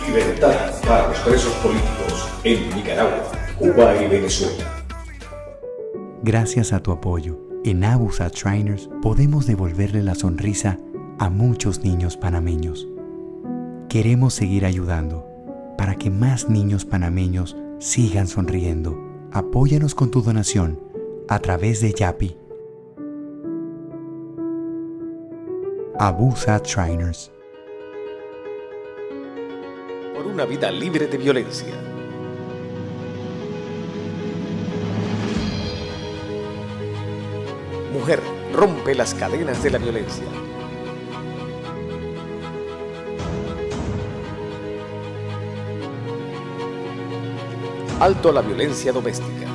Libertad para los presos políticos en Nicaragua, Cuba y Venezuela. Gracias a tu apoyo, en Agu's at Shriners podemos devolverle la sonrisa a muchos niños panameños. Queremos seguir ayudando para que más niños panameños sigan sonriendo. Apóyanos con tu donación a través de Yapi. Agu's at Shriners. Por una vida libre de violencia. Mujer, rompe las cadenas de la violencia. Alto a la violencia doméstica.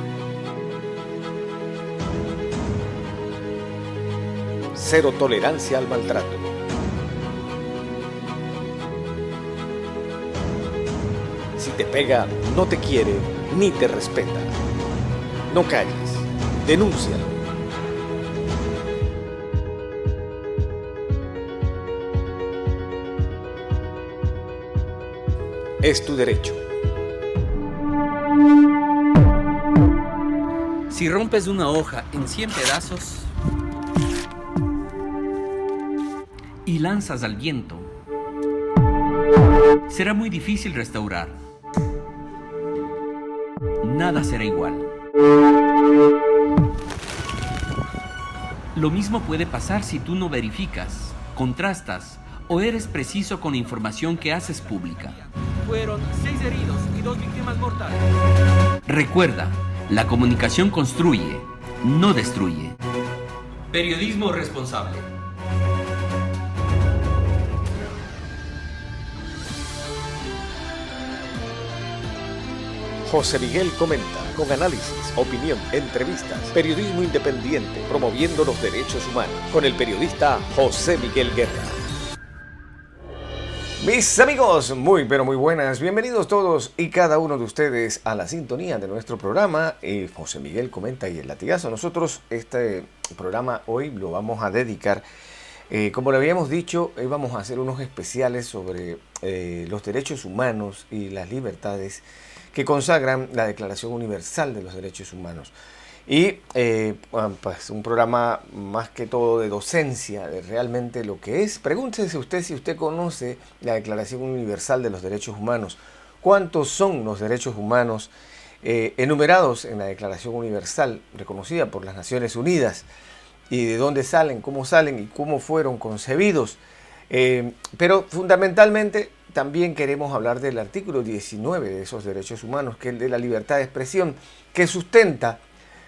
Cero tolerancia al maltrato. Si te pega, no te quiere ni te respeta. No calles, denúncialo. Es tu derecho. Si rompes una hoja en 100 pedazos y lanzas al viento, será muy difícil restaurar. Nada será igual. Lo mismo puede pasar si tú no verificas, contrastas o eres preciso con la información que haces pública. Fueron 6 heridos y 2 víctimas mortales. Recuerda, la comunicación construye, no destruye. Periodismo responsable. José Miguel comenta, con análisis, opinión, entrevistas, periodismo independiente, promoviendo los derechos humanos, con el periodista José Miguel Guerra. Mis amigos, muy pero muy buenas, bienvenidos todos y cada uno de ustedes a la sintonía de nuestro programa José Miguel Comenta y El Latigazo. Nosotros este programa hoy lo vamos a dedicar, como le habíamos dicho, vamos a hacer unos especiales sobre los derechos humanos y las libertades que consagran la Declaración Universal de los Derechos Humanos. Y pues un programa más que todo de docencia de realmente lo que es. Pregúntese usted si usted conoce la Declaración Universal de los Derechos Humanos. ¿Cuántos son los derechos humanos enumerados en la Declaración Universal reconocida por las Naciones Unidas? ¿Y de dónde salen, cómo salen y cómo fueron concebidos? Pero fundamentalmente también queremos hablar del artículo 19 de esos derechos humanos, que es el de la libertad de expresión, que sustenta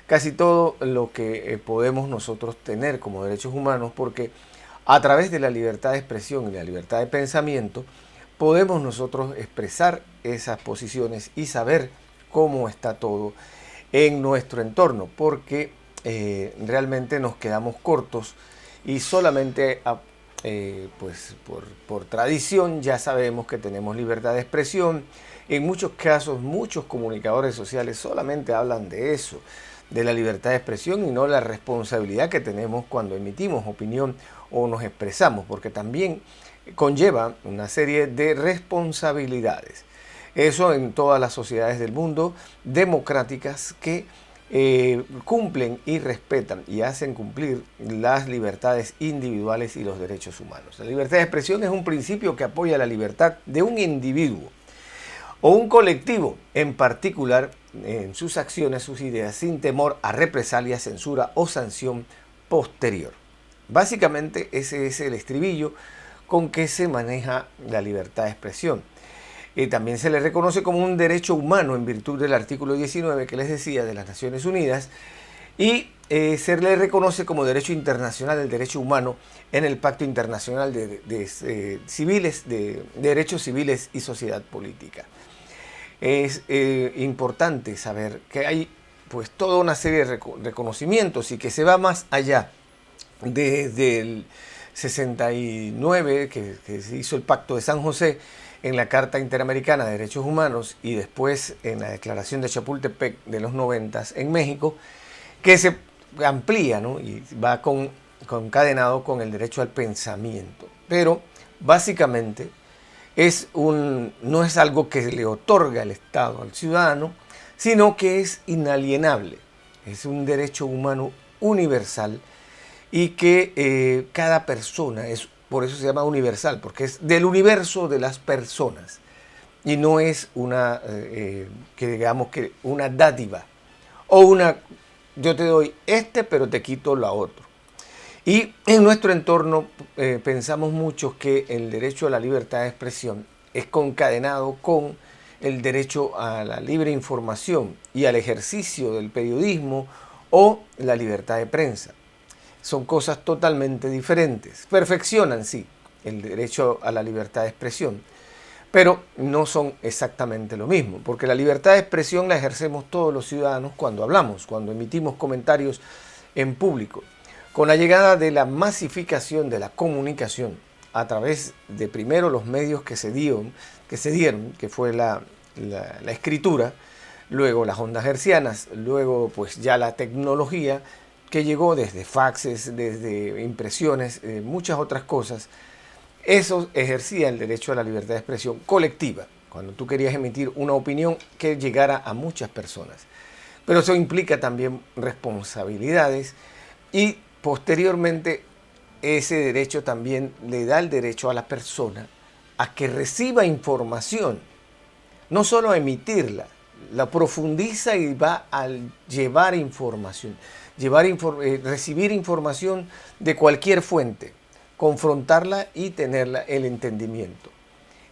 casi todo lo que podemos nosotros tener como derechos humanos, porque a través de la libertad de expresión y la libertad de pensamiento podemos nosotros expresar esas posiciones y saber cómo está todo en nuestro entorno, porque realmente nos quedamos cortos y solamente pues por tradición ya sabemos que tenemos libertad de expresión. En muchos casos, muchos comunicadores sociales solamente hablan de eso, de la libertad de expresión y no la responsabilidad que tenemos cuando emitimos opinión o nos expresamos, porque también conlleva una serie de responsabilidades. Eso en todas las sociedades del mundo democráticas que cumplen y respetan y hacen cumplir las libertades individuales y los derechos humanos. La libertad de expresión es un principio que apoya la libertad de un individuo o un colectivo en particular en sus acciones, sus ideas, sin temor a represalia, censura o sanción posterior. Básicamente ese es el estribillo con que se maneja la libertad de expresión. También se le reconoce como un derecho humano en virtud del artículo 19 que les decía de las Naciones Unidas y se le reconoce como derecho internacional el derecho humano en el Pacto Internacional de Derechos Civiles y Sociedad Política. Es importante saber que hay pues toda una serie de reconocimientos y que se va más allá desde el 69 que se hizo el Pacto de San José en la Carta Interamericana de Derechos Humanos y después en la Declaración de Chapultepec de los 90 en México, que se amplía, ¿no? Y va concadenado con el derecho al pensamiento. Pero básicamente no es algo que le otorga el Estado al ciudadano, sino que es inalienable. Es un derecho humano universal y que cada persona, por eso se llama universal, porque es del universo de las personas y no es una dádiva o yo te doy pero te quito lo otro. Y en nuestro entorno pensamos mucho que el derecho a la libertad de expresión es concadenado con el derecho a la libre información y al ejercicio del periodismo o la libertad de prensa. Son cosas totalmente diferentes. Perfeccionan, sí, el derecho a la libertad de expresión, pero no son exactamente lo mismo, porque la libertad de expresión la ejercemos todos los ciudadanos cuando hablamos, cuando emitimos comentarios en público. Con la llegada de la masificación de la comunicación a través de primero los medios que se dieron, que fue la escritura, luego las ondas hertzianas, luego pues ya la tecnología que llegó desde faxes, desde impresiones, muchas otras cosas. Eso ejercía el derecho a la libertad de expresión colectiva, cuando tú querías emitir una opinión que llegara a muchas personas. Pero eso implica también responsabilidades y posteriormente ese derecho también le da el derecho a la persona a que reciba información, no solo a emitirla, la profundiza y va a llevar información, recibir información de cualquier fuente, confrontarla y tenerla el entendimiento.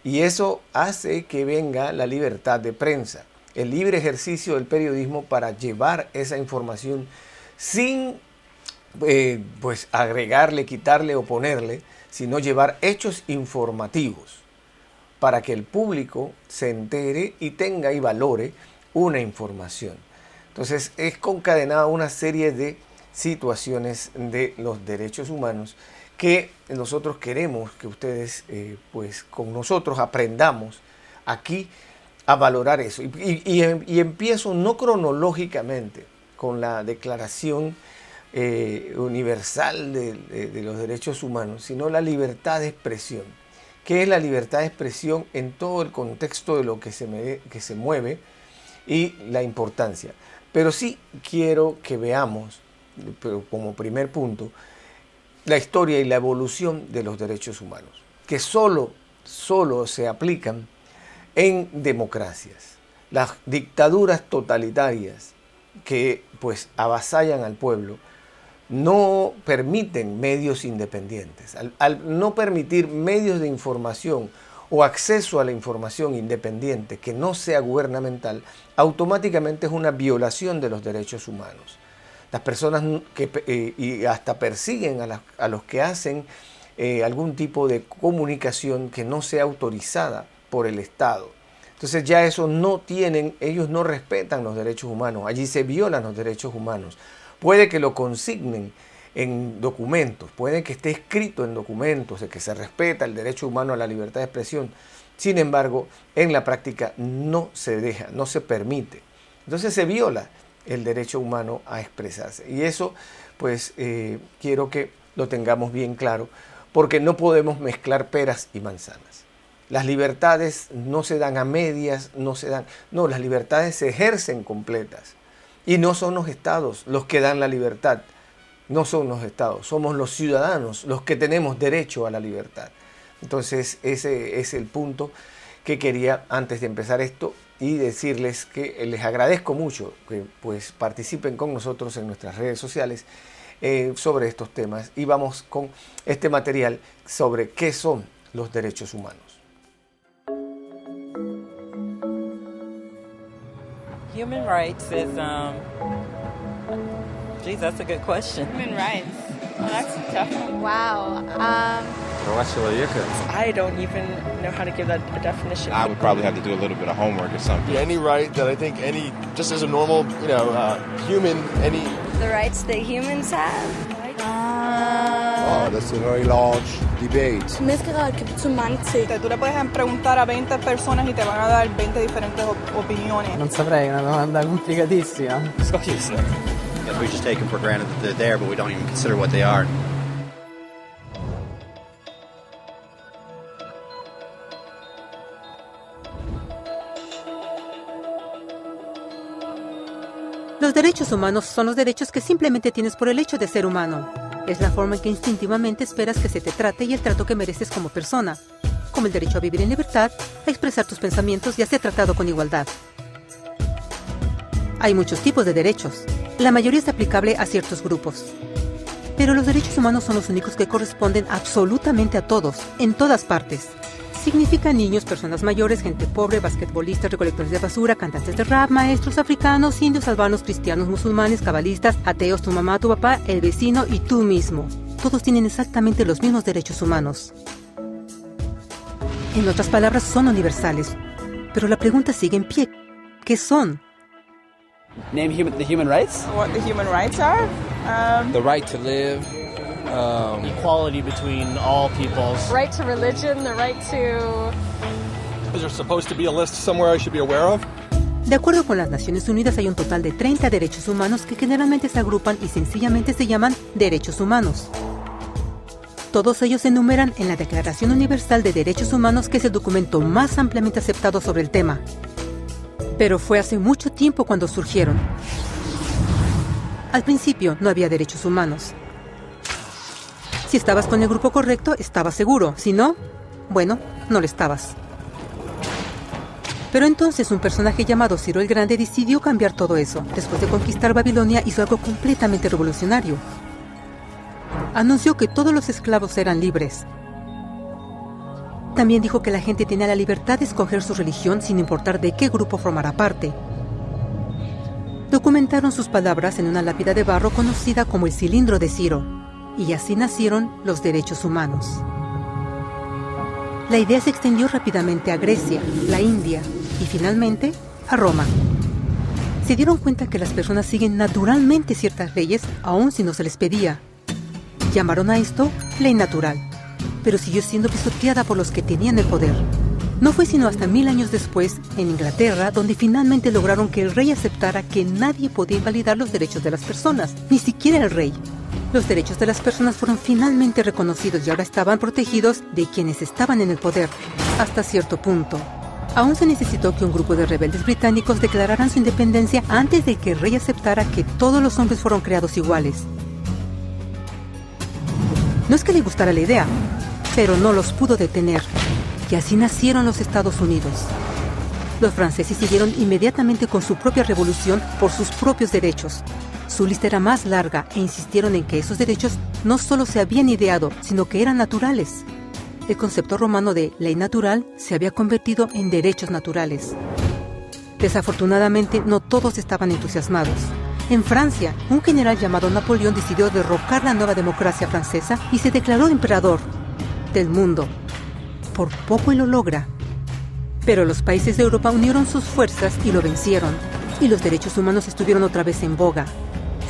Y eso hace que venga la libertad de prensa, el libre ejercicio del periodismo para llevar esa información sin pues agregarle, quitarle o ponerle, sino llevar hechos informativos para que el público se entere y tenga y valore una información. Entonces es concadenada una serie de situaciones de los derechos humanos que nosotros queremos que ustedes pues con nosotros aprendamos aquí a valorar eso. Y empiezo no cronológicamente con la Declaración Universal de los Derechos Humanos, sino la libertad de expresión. ¿Qué es la libertad de expresión en todo el contexto de lo que se mueve y la importancia? Pero sí quiero que veamos, como primer punto, la historia y la evolución de los derechos humanos, que solo se aplican en democracias. Las dictaduras totalitarias que pues avasallan al pueblo no permiten medios independientes. Al no permitir medios de información o acceso a la información independiente que no sea gubernamental, automáticamente es una violación de los derechos humanos. Las personas y hasta persiguen a los que hacen algún tipo de comunicación que no sea autorizada por el Estado. Entonces ya eso ellos no respetan los derechos humanos, allí se violan los derechos humanos. Puede que lo consignen en documentos, puede que esté escrito en documentos de que se respeta el derecho humano a la libertad de expresión. Sin embargo, en la práctica no se deja, no se permite. Entonces se viola el derecho humano a expresarse. Y eso, pues, quiero que lo tengamos bien claro, porque no podemos mezclar peras y manzanas. Las libertades no se dan a medias, no, las libertades se ejercen completas. Y no son los estados los que dan la libertad, no son los estados, somos los ciudadanos los que tenemos derecho a la libertad. Entonces ese es el punto que quería antes de empezar esto y decirles que les agradezco mucho que pues participen con nosotros en nuestras redes sociales sobre estos temas y vamos con este material sobre qué son los derechos humanos. Human rights is, geez, that's a good question. Human rights. Oh, that's a tough one. Wow. I don't even know how to give that a definition. I would probably have to do a little bit of homework or something. Any right that I think just as a normal, human, The rights that humans have? Oh, that's a very large debate. Tú le puedes preguntar a 20 personas y te van a dar 20 diferentes opiniones. Non saprei, è una domanda complicatissima. Yes, we just take them for granted that they're there, but we don't even consider what they are. Los derechos humanos son los derechos que simplemente tienes por el hecho de ser humano. Es la forma en que instintivamente esperas que se te trate y el trato que mereces como persona, como el derecho a vivir en libertad, a expresar tus pensamientos y a ser tratado con igualdad. Hay muchos tipos de derechos. La mayoría es aplicable a ciertos grupos. Pero los derechos humanos son los únicos que corresponden absolutamente a todos, en todas partes. Significa niños, personas mayores, gente pobre, basquetbolistas, recolectores de basura, cantantes de rap, maestros africanos, indios, albanos, cristianos, musulmanes, cabalistas, ateos, tu mamá, tu papá, el vecino y tú mismo. Todos tienen exactamente los mismos derechos humanos. En otras palabras, son universales. Pero la pregunta sigue en pie. ¿Qué son? Name the human rights? What the human rights are? The right to live. Equality between all peoples. Right to religion, the right to... Is there supposed to be a list somewhere I should be aware of? De acuerdo con las Naciones Unidas, hay un total de 30 derechos humanos que generalmente se agrupan y sencillamente se llaman derechos humanos. Todos ellos se enumeran en la Declaración Universal de Derechos Humanos, que es el documento más ampliamente aceptado sobre el tema. Pero fue hace mucho tiempo cuando surgieron. Al principio no había derechos humanos. Si estabas con el grupo correcto, estabas seguro. Si no, bueno, no lo estabas. Pero entonces un personaje llamado Ciro el Grande decidió cambiar todo eso. Después de conquistar Babilonia, hizo algo completamente revolucionario. Anunció que todos los esclavos eran libres. También dijo que la gente tenía la libertad de escoger su religión sin importar de qué grupo formara parte. Documentaron sus palabras en una lápida de barro conocida como el Cilindro de Ciro, y así nacieron los derechos humanos. La idea se extendió rápidamente a Grecia, la India y finalmente a Roma. Se dieron cuenta que las personas siguen naturalmente ciertas leyes aun si no se les pedía. Llamaron a esto ley natural, pero siguió siendo pisoteada por los que tenían el poder. No fue sino hasta 1000 años después, en Inglaterra, donde finalmente lograron que el rey aceptara que nadie podía invalidar los derechos de las personas, ni siquiera el rey. Los derechos de las personas fueron finalmente reconocidos y ahora estaban protegidos de quienes estaban en el poder, hasta cierto punto. Aún se necesitó que un grupo de rebeldes británicos declararan su independencia antes de que el rey aceptara que todos los hombres fueron creados iguales. No es que le gustara la idea, pero no los pudo detener. Y así nacieron los Estados Unidos. Los franceses siguieron inmediatamente con su propia revolución por sus propios derechos. Su lista era más larga e insistieron en que esos derechos no solo se habían ideado, sino que eran naturales. El concepto romano de ley natural se había convertido en derechos naturales. Desafortunadamente, no todos estaban entusiasmados. En Francia, un general llamado Napoleón decidió derrocar la nueva democracia francesa y se declaró emperador del mundo. Por poco y lo logra. Pero los países de Europa unieron sus fuerzas y lo vencieron. Y los derechos humanos estuvieron otra vez en boga.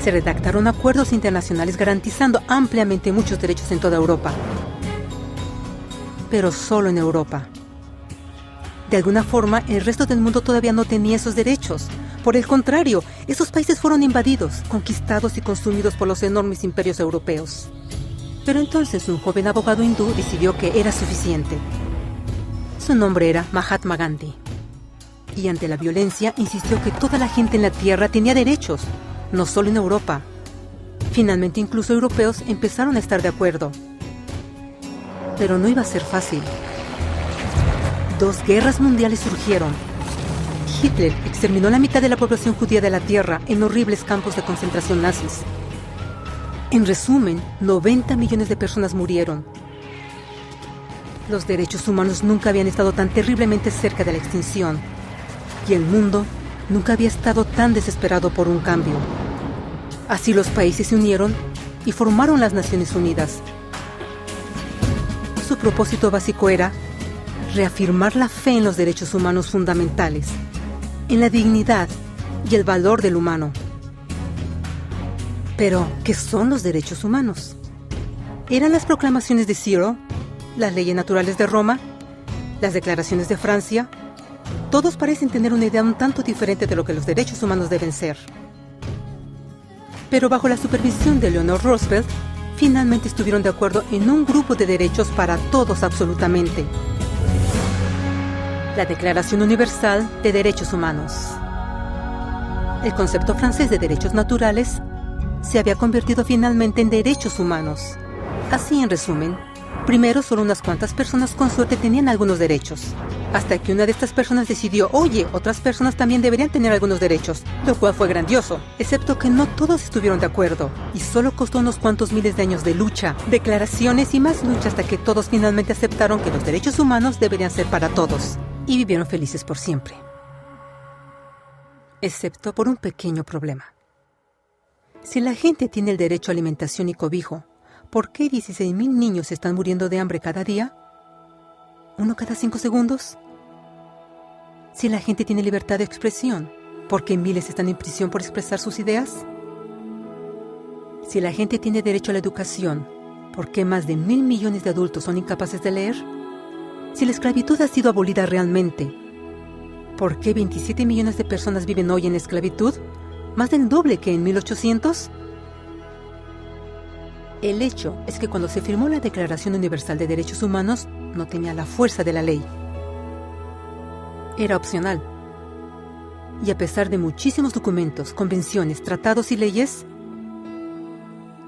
Se redactaron acuerdos internacionales garantizando ampliamente muchos derechos en toda Europa. Pero solo en Europa. De alguna forma, el resto del mundo todavía no tenía esos derechos. Por el contrario, esos países fueron invadidos, conquistados y consumidos por los enormes imperios europeos. Pero entonces un joven abogado hindú decidió que era suficiente. Su nombre era Mahatma Gandhi. Y ante la violencia insistió que toda la gente en la tierra tenía derechos, no solo en Europa. Finalmente incluso europeos empezaron a estar de acuerdo. Pero no iba a ser fácil. 2 guerras mundiales surgieron. Hitler exterminó la mitad de la población judía de la tierra en horribles campos de concentración nazis. En resumen, 90 millones de personas murieron. Los derechos humanos nunca habían estado tan terriblemente cerca de la extinción. Y el mundo nunca había estado tan desesperado por un cambio. Así los países se unieron y formaron las Naciones Unidas. Su propósito básico era reafirmar la fe en los derechos humanos fundamentales, en la dignidad y el valor del humano. Pero, ¿qué son los derechos humanos? ¿Eran las proclamaciones de Ciro, las leyes naturales de Roma, las declaraciones de Francia? Todos parecen tener una idea un tanto diferente de lo que los derechos humanos deben ser. Pero bajo la supervisión de Eleanor Roosevelt, finalmente estuvieron de acuerdo en un grupo de derechos para todos absolutamente. La Declaración Universal de Derechos Humanos. El concepto francés de derechos naturales se había convertido finalmente en derechos humanos. Así, en resumen, primero solo unas cuantas personas con suerte tenían algunos derechos, hasta que una de estas personas decidió, oye, otras personas también deberían tener algunos derechos, lo cual fue grandioso, excepto que no todos estuvieron de acuerdo, y solo costó unos cuantos miles de años de lucha, declaraciones y más lucha hasta que todos finalmente aceptaron que los derechos humanos deberían ser para todos, y vivieron felices por siempre. Excepto por un pequeño problema. Si la gente tiene el derecho a alimentación y cobijo, ¿por qué 16,000 niños están muriendo de hambre cada día? ¿Uno cada 5 segundos? Si la gente tiene libertad de expresión, ¿por qué miles están en prisión por expresar sus ideas? Si la gente tiene derecho a la educación, ¿por qué más de 1,000 millones de adultos son incapaces de leer? Si la esclavitud ha sido abolida realmente, ¿por qué 27 millones de personas viven hoy en esclavitud? ¿Más del doble que en 1800? El hecho es que cuando se firmó la Declaración Universal de Derechos Humanos, no tenía la fuerza de la ley. Era opcional. Y a pesar de muchísimos documentos, convenciones, tratados y leyes,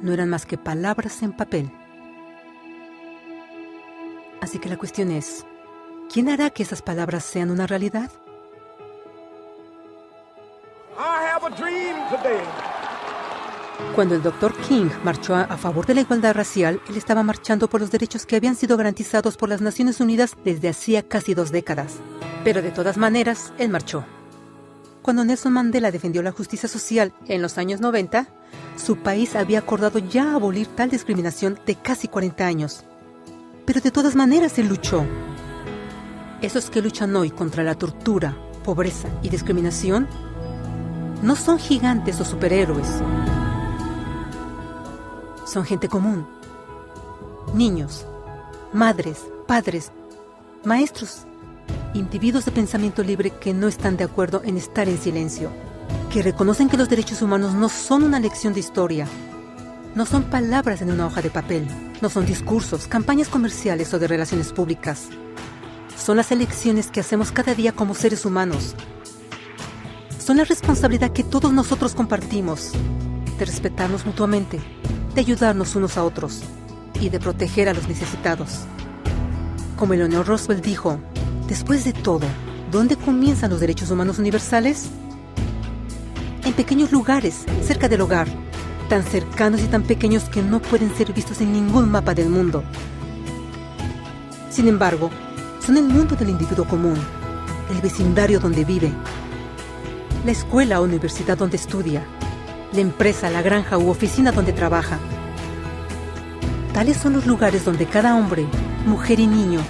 no eran más que palabras en papel. Así que la cuestión es, ¿quién hará que esas palabras sean una realidad? Cuando el Dr. King marchó a favor de la igualdad racial, él estaba marchando por los derechos que habían sido garantizados por las Naciones Unidas desde hacía casi 2 décadas. Pero de todas maneras, él marchó. Cuando Nelson Mandela defendió la justicia social en los años 90, su país había acordado ya abolir tal discriminación de casi 40 años. Pero de todas maneras él luchó. Esos que luchan hoy contra la tortura, pobreza y discriminación no son gigantes o superhéroes. Son gente común. Niños, madres, padres, maestros, individuos de pensamiento libre que no están de acuerdo en estar en silencio, que reconocen que los derechos humanos no son una lección de historia, no son palabras en una hoja de papel, no son discursos, campañas comerciales o de relaciones públicas. Son las elecciones que hacemos cada día como seres humanos. Son la responsabilidad que todos nosotros compartimos, de respetarnos mutuamente, de ayudarnos unos a otros y de proteger a los necesitados. Como Eleanor Roosevelt dijo, después de todo, ¿dónde comienzan los derechos humanos universales? En pequeños lugares, cerca del hogar, tan cercanos y tan pequeños que no pueden ser vistos en ningún mapa del mundo. Sin embargo, son el mundo del individuo común, el vecindario donde vive, la escuela o universidad donde estudia, la empresa, la granja u oficina donde trabaja. Tales son los lugares donde cada hombre, mujer y niño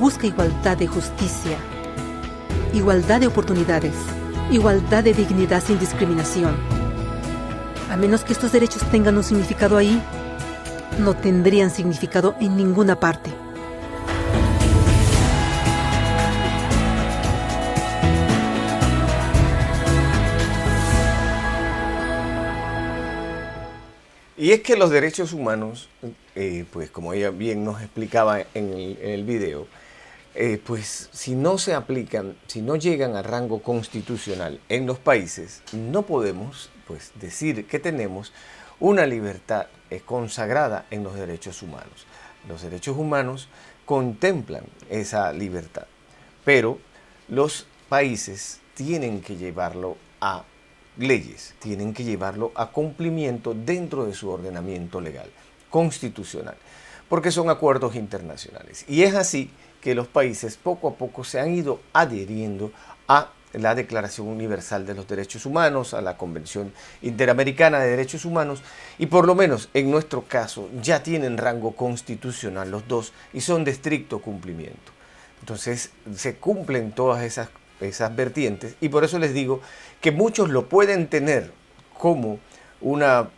busca igualdad de justicia, igualdad de oportunidades, igualdad de dignidad sin discriminación. A menos que estos derechos tengan un significado ahí, no tendrían significado en ninguna parte. Y es que los derechos humanos, pues como ella bien nos explicaba en el video, pues si no se aplican, si no llegan a rango constitucional en los países, no podemos pues decir que tenemos una libertad consagrada en los derechos humanos. Los derechos humanos contemplan esa libertad, pero los países tienen que llevarlo a leyes, tienen que llevarlo a cumplimiento dentro de su ordenamiento legal, constitucional, porque son acuerdos internacionales. Y es así que los países poco a poco se han ido adhiriendo a la Declaración Universal de los Derechos Humanos, a la Convención Interamericana de Derechos Humanos, y por lo menos en nuestro caso ya tienen rango constitucional los dos y son de estricto cumplimiento. Entonces se cumplen todas esas vertientes, y por eso les digo que muchos lo pueden tener como una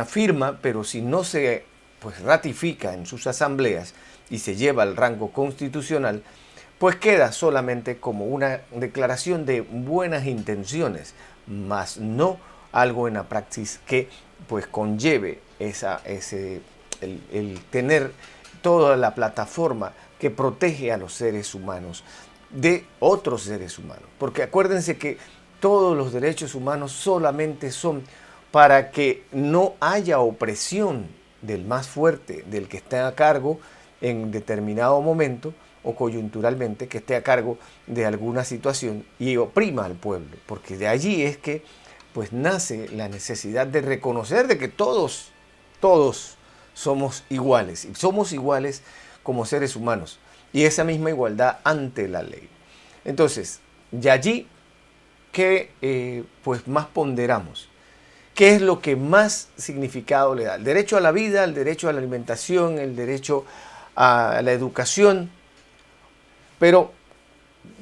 firma, pero si no se pues ratifica en sus asambleas y se lleva al rango constitucional, pues queda solamente como una declaración de buenas intenciones, más no algo en la praxis que pues conlleve el tener toda la plataforma que protege a los seres humanos de otros seres humanos. Porque acuérdense que todos los derechos humanos solamente son para que no haya opresión del más fuerte, del que esté a cargo en determinado momento o coyunturalmente, que esté a cargo de alguna situación y oprima al pueblo, porque de allí es que pues nace la necesidad de reconocer de que todos somos iguales, y somos iguales como seres humanos, y esa misma igualdad ante la ley. Entonces, de allí que pues más ponderamos. ¿Qué es lo que más significado le da? El derecho a la vida, el derecho a la alimentación, el derecho a la educación, pero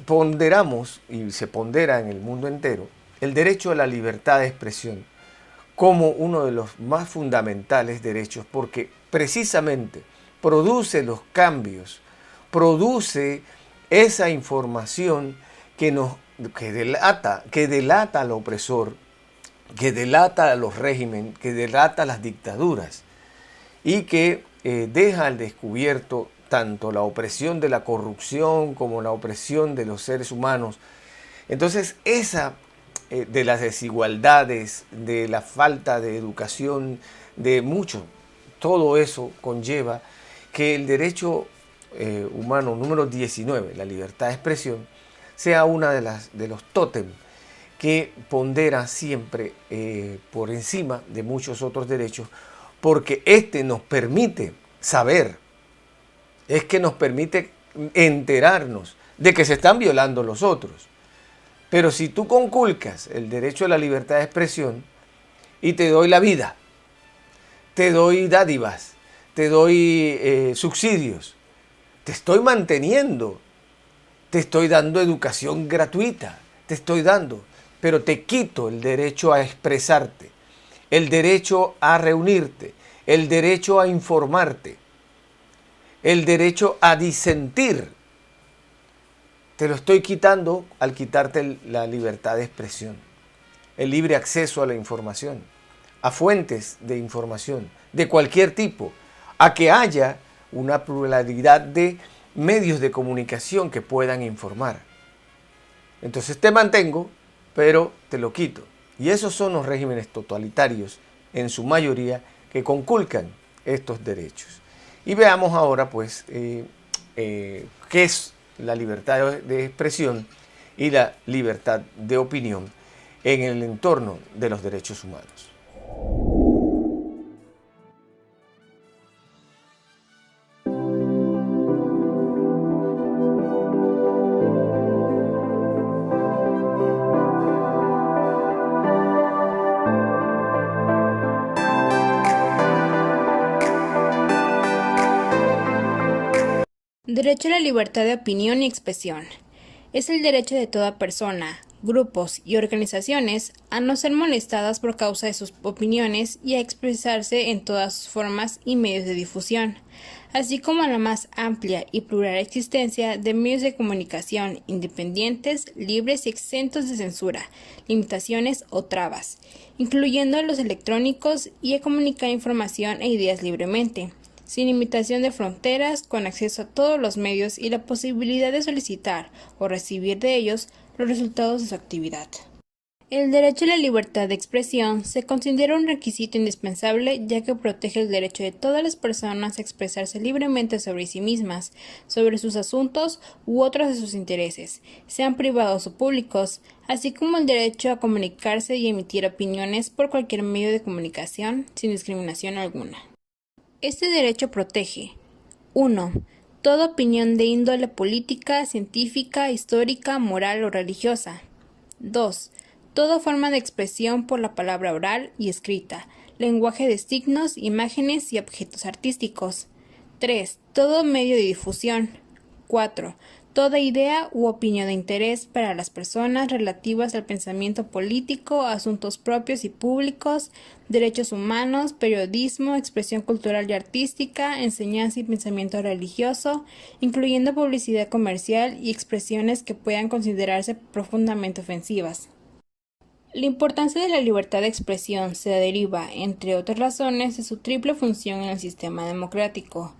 ponderamos, y se pondera en el mundo entero, el derecho a la libertad de expresión como uno de los más fundamentales derechos, porque precisamente produce los cambios, produce esa información que delata al opresor, que delata a los regímenes, que delata a las dictaduras y que deja al descubierto tanto la opresión de la corrupción como la opresión de los seres humanos. Entonces, esa de las desigualdades, de la falta de educación, de mucho, todo eso conlleva que el derecho humano número 19, la libertad de expresión, sea una de los tótem que pondera siempre por encima de muchos otros derechos, porque este nos permite saber, es que nos permite enterarnos de que se están violando los otros. Pero si tú conculcas el derecho a la libertad de expresión y te doy la vida, te doy dádivas, te doy subsidios, te estoy manteniendo, te estoy dando educación gratuita, te estoy dando, pero te quito el derecho a expresarte, el derecho a reunirte, el derecho a informarte, el derecho a disentir. Te lo estoy quitando al quitarte la libertad de expresión, el libre acceso a la información, a fuentes de información de cualquier tipo, a que haya una pluralidad de medios de comunicación que puedan informar. Entonces te mantengo, pero te lo quito. Y esos son los regímenes totalitarios, en su mayoría, que conculcan estos derechos. Y veamos ahora, pues, qué es la libertad de expresión y la libertad de opinión en el entorno de los derechos humanos. Derecho a la libertad de opinión y expresión. Es el derecho de toda persona, grupos y organizaciones a no ser molestadas por causa de sus opiniones y a expresarse en todas sus formas y medios de difusión, así como a la más amplia y plural existencia de medios de comunicación independientes, libres y exentos de censura, limitaciones o trabas, incluyendo los electrónicos, y a comunicar información e ideas libremente, sin limitación de fronteras, con acceso a todos los medios y la posibilidad de solicitar o recibir de ellos los resultados de su actividad. El derecho a la libertad de expresión se considera un requisito indispensable, ya que protege el derecho de todas las personas a expresarse libremente sobre sí mismas, sobre sus asuntos u otros de sus intereses, sean privados o públicos, así como el derecho a comunicarse y emitir opiniones por cualquier medio de comunicación, sin discriminación alguna. Este derecho protege 1. Toda opinión de índole política, científica, histórica, moral o religiosa. 2. Toda forma de expresión por la palabra oral y escrita, lenguaje de signos, imágenes y objetos artísticos. 3. Todo medio de difusión. 4. Toda idea u opinión de interés para las personas relativas al pensamiento político, asuntos propios y públicos, derechos humanos, periodismo, expresión cultural y artística, enseñanza y pensamiento religioso, incluyendo publicidad comercial y expresiones que puedan considerarse profundamente ofensivas. La importancia de la libertad de expresión se deriva, entre otras razones, de su triple función en el sistema democrático.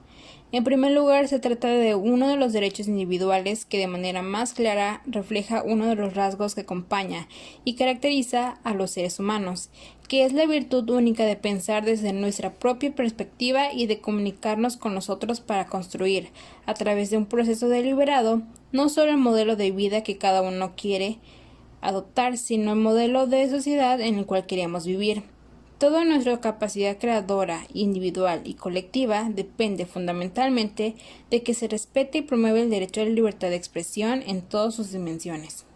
En primer lugar, se trata de uno de los derechos individuales que de manera más clara refleja uno de los rasgos que acompaña y caracteriza a los seres humanos, que es la virtud única de pensar desde nuestra propia perspectiva y de comunicarnos con nosotros para construir, a través de un proceso deliberado, no solo el modelo de vida que cada uno quiere adoptar, sino el modelo de sociedad en el cual queremos vivir. Toda nuestra capacidad creadora, individual y colectiva depende fundamentalmente de que se respete y promueva el derecho a la libertad de expresión en todas sus dimensiones.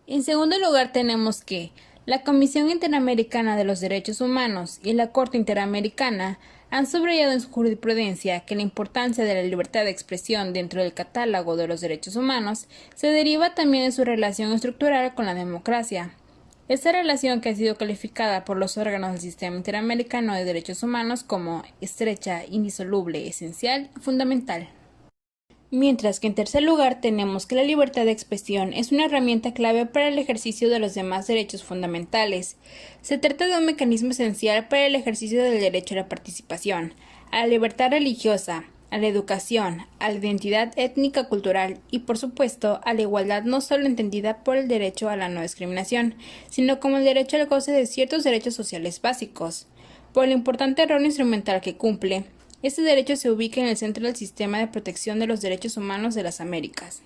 En segundo lugar, tenemos que la Comisión Interamericana de los Derechos Humanos y la Corte Interamericana han subrayado en su jurisprudencia que la importancia de la libertad de expresión dentro del catálogo de los derechos humanos se deriva también de su relación estructural con la democracia. Esta relación, que ha sido calificada por los órganos del Sistema Interamericano de Derechos Humanos como estrecha, indisoluble, esencial y fundamental. Mientras que en tercer lugar tenemos que la libertad de expresión es una herramienta clave para el ejercicio de los demás derechos fundamentales. Se trata de un mecanismo esencial para el ejercicio del derecho a la participación, a la libertad religiosa, a la educación, a la identidad étnica cultural y, por supuesto, a la igualdad, no solo entendida por el derecho a la no discriminación, sino como el derecho al goce de ciertos derechos sociales básicos. Por el importante rol instrumental que cumple, este derecho se ubica en el centro del sistema de protección de los derechos humanos de las Américas.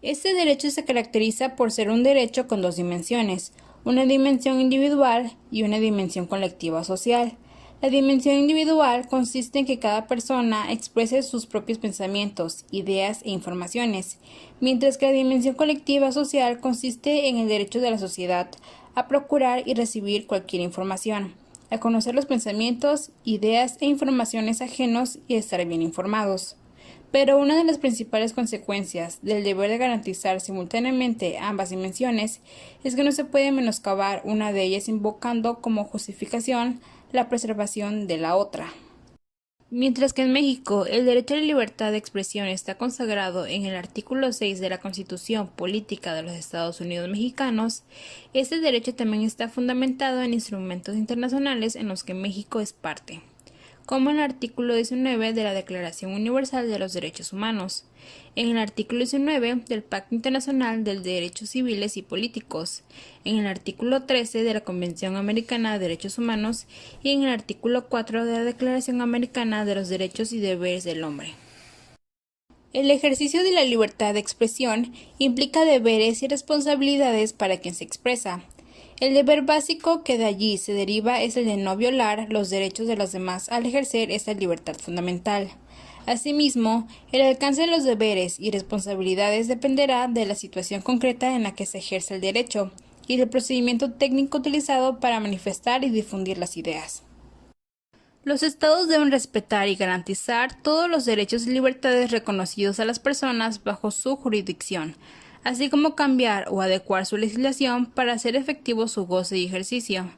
Este derecho se caracteriza por ser un derecho con dos dimensiones, una dimensión individual y una dimensión colectiva o social. La dimensión individual consiste en que cada persona exprese sus propios pensamientos, ideas e informaciones, mientras que la dimensión colectiva social consiste en el derecho de la sociedad a procurar y recibir cualquier información, a conocer los pensamientos, ideas e informaciones ajenos y a estar bien informados. Pero una de las principales consecuencias del deber de garantizar simultáneamente ambas dimensiones es que no se puede menoscabar una de ellas invocando como justificación la preservación de la otra. Mientras que en México el derecho a la libertad de expresión está consagrado en el artículo 6 de la Constitución Política de los Estados Unidos Mexicanos, este derecho también está fundamentado en instrumentos internacionales en los que México es parte, como en el artículo 19 de la Declaración Universal de los Derechos Humanos, en el artículo 19 del Pacto Internacional de Derechos Civiles y Políticos, en el artículo 13 de la Convención Americana de Derechos Humanos y en el artículo 4 de la Declaración Americana de los Derechos y Deberes del Hombre. El ejercicio de la libertad de expresión implica deberes y responsabilidades para quien se expresa. El deber básico que de allí se deriva es el de no violar los derechos de los demás al ejercer esta libertad fundamental. Asimismo, el alcance de los deberes y responsabilidades dependerá de la situación concreta en la que se ejerce el derecho y del procedimiento técnico utilizado para manifestar y difundir las ideas. Los estados deben respetar y garantizar todos los derechos y libertades reconocidos a las personas bajo su jurisdicción, así como cambiar o adecuar su legislación para hacer efectivo su goce y ejercicio.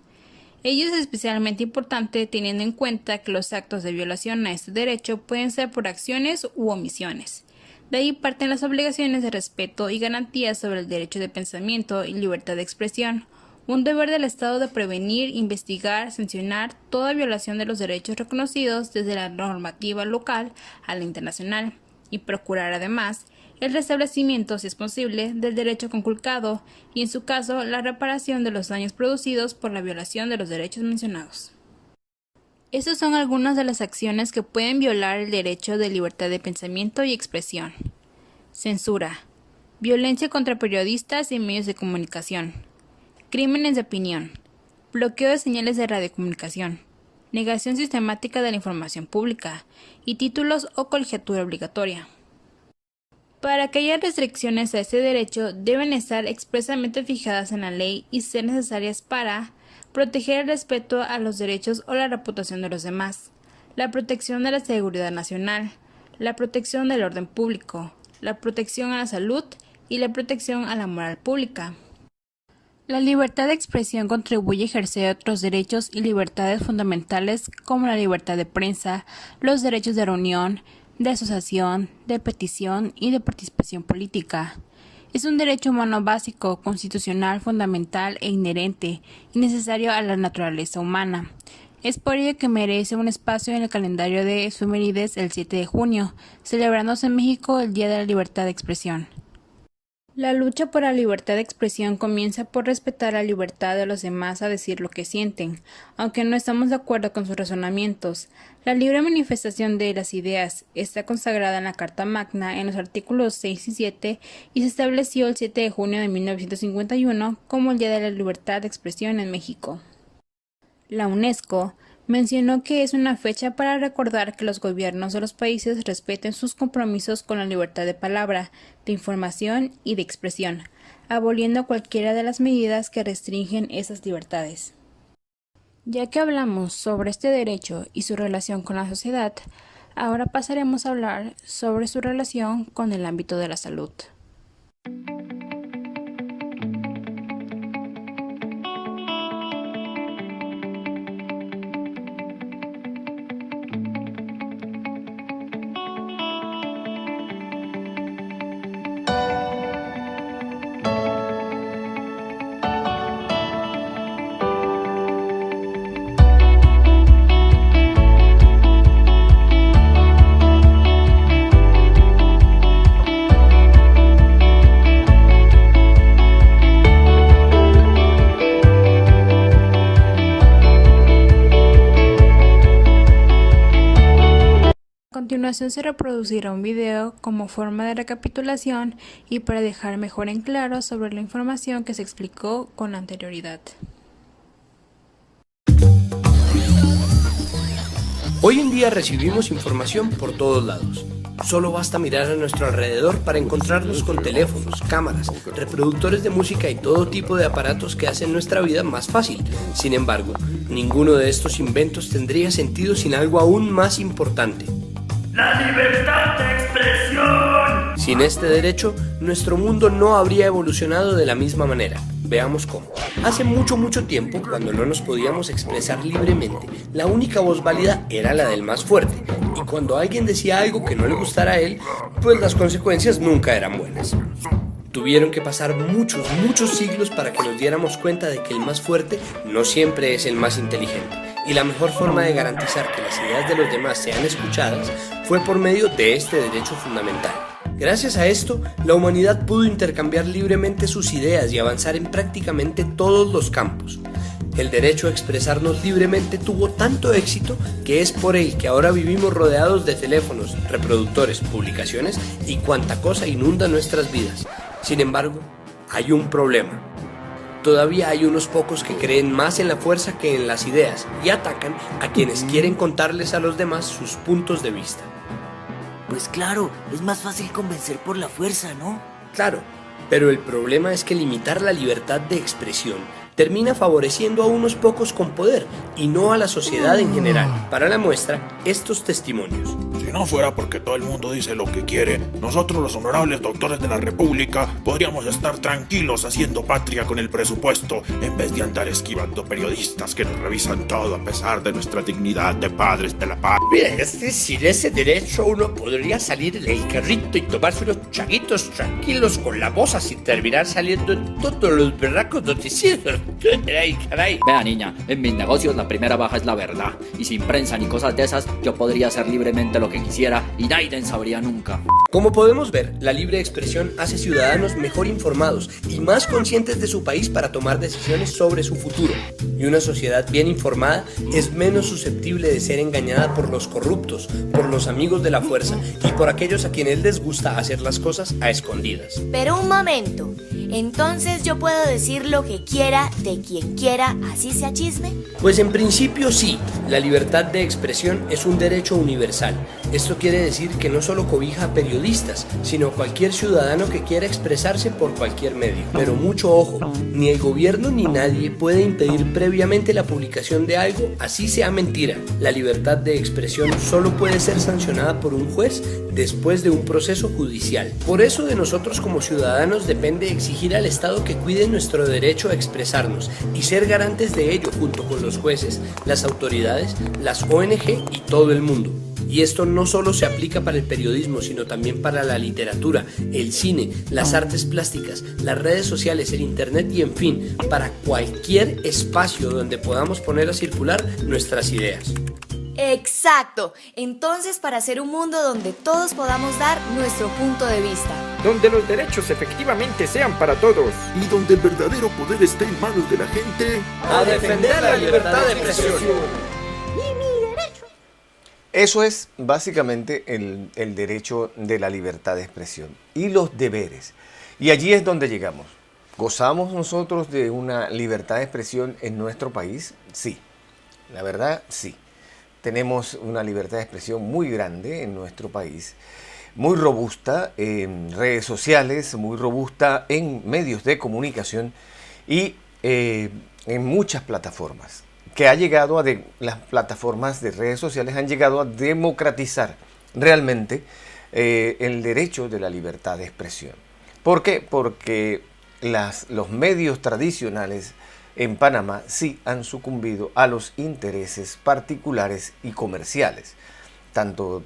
Ello es especialmente importante teniendo en cuenta que los actos de violación a este derecho pueden ser por acciones u omisiones. De ahí parten las obligaciones de respeto y garantías sobre el derecho de pensamiento y libertad de expresión, un deber del Estado de prevenir, investigar, sancionar toda violación de los derechos reconocidos desde la normativa local a la internacional, y procurar además el restablecimiento, si es posible, del derecho conculcado y, en su caso, la reparación de los daños producidos por la violación de los derechos mencionados. Estas son algunas de las acciones que pueden violar el derecho de libertad de pensamiento y expresión. Censura, violencia contra periodistas y medios de comunicación, crímenes de opinión, bloqueo de señales de radiocomunicación, negación sistemática de la información pública y títulos o colegiatura obligatoria. Para que haya restricciones a este derecho deben estar expresamente fijadas en la ley y ser necesarias para proteger el respeto a los derechos o la reputación de los demás, la protección de la seguridad nacional, la protección del orden público, la protección a la salud y la protección a la moral pública. La libertad de expresión contribuye a ejercer otros derechos y libertades fundamentales como la libertad de prensa, los derechos de reunión, de asociación, de petición y de participación política. Es un derecho humano básico, constitucional, fundamental e inherente y necesario a la naturaleza humana. Es por ello que merece un espacio en el calendario de efemérides el 7 de junio, celebrándose en México el Día de la Libertad de Expresión. La lucha por la libertad de expresión comienza por respetar la libertad de los demás a decir lo que sienten, aunque no estamos de acuerdo con sus razonamientos. La libre manifestación de las ideas está consagrada en la Carta Magna en los artículos 6 y 7 y se estableció el 7 de junio de 1951 como el Día de la Libertad de Expresión en México. La UNESCO mencionó que es una fecha para recordar que los gobiernos de los países respeten sus compromisos con la libertad de palabra, de información y de expresión, aboliendo cualquiera de las medidas que restringen esas libertades. Ya que hablamos sobre este derecho y su relación con la sociedad, ahora pasaremos a hablar sobre su relación con el ámbito de la salud. A continuación se reproducirá un video como forma de recapitulación y para dejar mejor en claro sobre la información que se explicó con anterioridad. Hoy en día recibimos información por todos lados. Solo basta mirar a nuestro alrededor para encontrarnos con teléfonos, cámaras, reproductores de música y todo tipo de aparatos que hacen nuestra vida más fácil. Sin embargo, ninguno de estos inventos tendría sentido sin algo aún más importante: ¡la libertad de expresión! Sin este derecho, nuestro mundo no habría evolucionado de la misma manera. Veamos cómo. Hace mucho tiempo, cuando no nos podíamos expresar libremente, la única voz válida era la del más fuerte. Y cuando alguien decía algo que no le gustara a él, pues las consecuencias nunca eran buenas. Tuvieron que pasar muchos siglos para que nos diéramos cuenta de que el más fuerte no siempre es el más inteligente. Y la mejor forma de garantizar que las ideas de los demás sean escuchadas fue por medio de este derecho fundamental. Gracias a esto, la humanidad pudo intercambiar libremente sus ideas y avanzar en prácticamente todos los campos. El derecho a expresarnos libremente tuvo tanto éxito que es por él que ahora vivimos rodeados de teléfonos, reproductores, publicaciones y cuanta cosa inunda nuestras vidas. Sin embargo, hay un problema. Todavía hay unos pocos que creen más en la fuerza que en las ideas y atacan a quienes quieren contarles a los demás sus puntos de vista. Pues claro, es más fácil convencer por la fuerza, ¿no? Claro, pero el problema es que limitar la libertad de expresión termina favoreciendo a unos pocos con poder y no a la sociedad en general. Para la muestra, estos testimonios. Si no fuera porque todo el mundo dice lo que quiere, nosotros los honorables doctores de la República podríamos estar tranquilos haciendo patria con el presupuesto en vez de andar esquivando periodistas que nos revisan todo a pesar de nuestra dignidad de padres de la paz. Mira, es decir, ese derecho uno podría salir en el carrito y tomarse unos chaguitos tranquilos con la moza sin terminar saliendo en todos los berracos noticieros. Ay, caray. Vea, niña, en mis negocios la primera baja es la verdad. Y sin prensa ni cosas de esas, yo podría hacer libremente lo que quisiera y nadie sabría nunca. Como podemos ver, la libre expresión hace ciudadanos mejor informados y más conscientes de su país para tomar decisiones sobre su futuro. Y una sociedad bien informada es menos susceptible de ser engañada por los corruptos, por los amigos de la fuerza y por aquellos a quienes les gusta hacer las cosas a escondidas. Pero un momento, ¿entonces yo puedo decir lo que quiera de quien quiera, así sea chisme? Pues en principio sí, la libertad de expresión es un derecho universal. Esto quiere decir que no solo cobija a periodistas, sino a cualquier ciudadano que quiera expresarse por cualquier medio. Pero mucho ojo, ni el gobierno ni nadie puede impedir previamente la publicación de algo, así sea mentira. La libertad de expresión solo puede ser sancionada por un juez después de un proceso judicial. Por eso de nosotros como ciudadanos depende exigir al Estado que cuide nuestro derecho a expresarnos y ser garantes de ello junto con los jueces, las autoridades, las ONG y todo el mundo. Y esto no solo se aplica para el periodismo, sino también para la literatura, el cine, las artes plásticas, las redes sociales, el internet y en fin, para cualquier espacio donde podamos poner a circular nuestras ideas. Exacto. Entonces, para hacer un mundo donde todos podamos dar nuestro punto de vista. Donde los derechos efectivamente sean para todos. Y donde el verdadero poder esté en manos de la gente. A defender la libertad de expresión. Eso es básicamente el derecho de la libertad de expresión y los deberes. Y allí es donde llegamos. ¿Gozamos nosotros de una libertad de expresión en nuestro país? Sí. La verdad, sí. Tenemos una libertad de expresión muy grande en nuestro país, muy robusta en redes sociales, muy robusta en medios de comunicación y en muchas plataformas, que ha llegado las plataformas de redes sociales han llegado a democratizar realmente el derecho de la libertad de expresión. ¿Por qué? Porque los medios tradicionales en Panamá sí han sucumbido a los intereses particulares y comerciales, tanto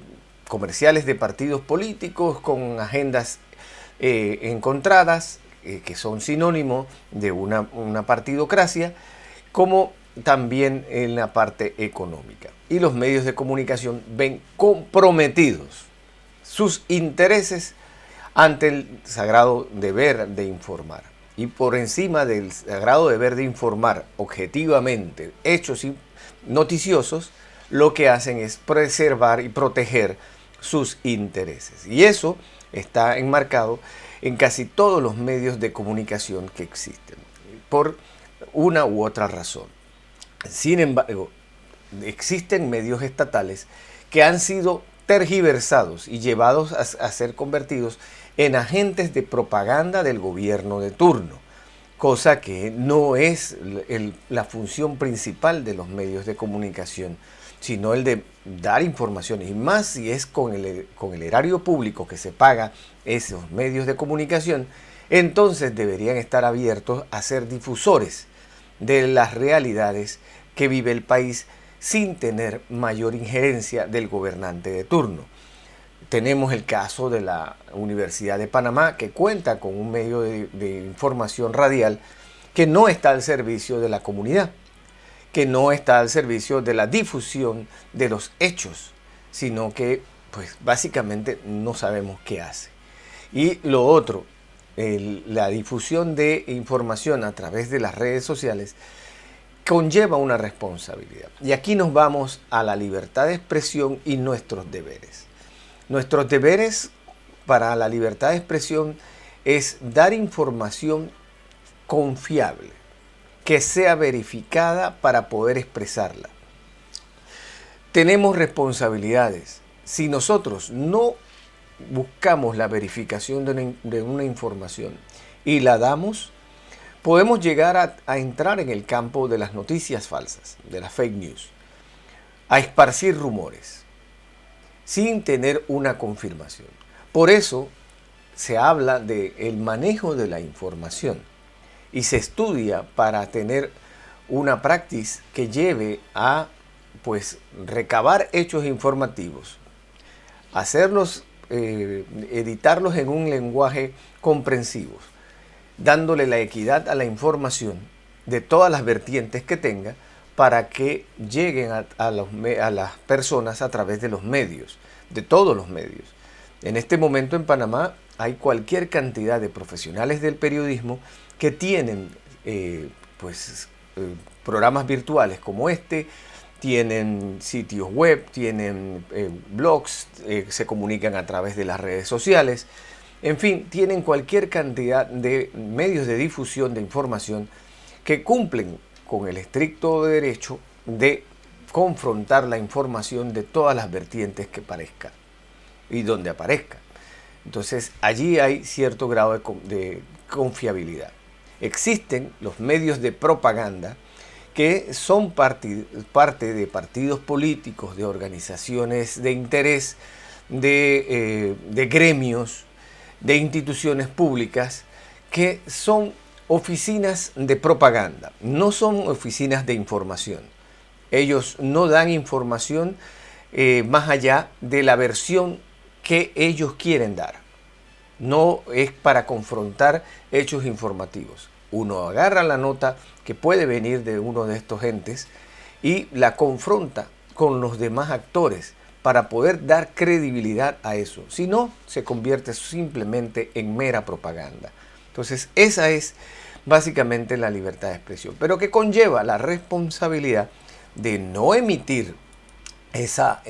comerciales de partidos políticos con agendas encontradas, que son sinónimo de una partidocracia, como también en la parte económica. Y los medios de comunicación ven comprometidos sus intereses ante el sagrado deber de informar. Y por encima del sagrado deber de informar objetivamente hechos noticiosos, lo que hacen es preservar y proteger sus intereses. Y eso está enmarcado en casi todos los medios de comunicación que existen, por una u otra razón. Sin embargo, existen medios estatales que han sido tergiversados y llevados a ser convertidos en agentes de propaganda del gobierno de turno, cosa que no es la función principal de los medios de comunicación, sino el de dar informaciones, y más si es con el erario público que se paga esos medios de comunicación, entonces deberían estar abiertos a ser difusores de las realidades que vive el país sin tener mayor injerencia del gobernante de turno. Tenemos el caso de la Universidad de Panamá, que cuenta con un medio de información radial que no está al servicio de la comunidad, que no está al servicio de la difusión de los hechos, sino que pues básicamente no sabemos qué hace. Y lo otro, la difusión de información a través de las redes sociales conlleva una responsabilidad. Y aquí nos vamos a la libertad de expresión y nuestros deberes. Nuestros deberes para la libertad de expresión es dar información confiable, que sea verificada para poder expresarla. Tenemos responsabilidades. Si nosotros no buscamos la verificación de una información y la damos, podemos llegar a entrar en el campo de las noticias falsas, de las fake news, a esparcir rumores sin tener una confirmación. Por eso se habla del manejo de la información y se estudia para tener una praxis que lleve a recabar hechos informativos, hacerlos, editarlos en un lenguaje comprensivo, dándole la equidad a la información de todas las vertientes que tenga, para que lleguen a las personas a través de los medios, de todos los medios. En este momento en Panamá hay cualquier cantidad de profesionales del periodismo que tienen programas virtuales como este, tienen sitios web, tienen blogs, se comunican a través de las redes sociales, en fin, tienen cualquier cantidad de medios de difusión de información que cumplen con el estricto derecho de confrontar la información de todas las vertientes que parezca y donde aparezca. Entonces, allí hay cierto grado de confiabilidad. Existen los medios de propaganda que son parte de partidos políticos, de organizaciones de interés, de gremios, de instituciones públicas, que son oficinas de propaganda, no son oficinas de información. Ellos no dan información más allá de la versión que ellos quieren dar. No es para confrontar hechos informativos. Uno agarra la nota que puede venir de uno de estos entes y la confronta con los demás actores para poder dar credibilidad a eso. Si no, se convierte simplemente en mera propaganda. Entonces, esa es básicamente la libertad de expresión, pero que conlleva la responsabilidad de no emitir esa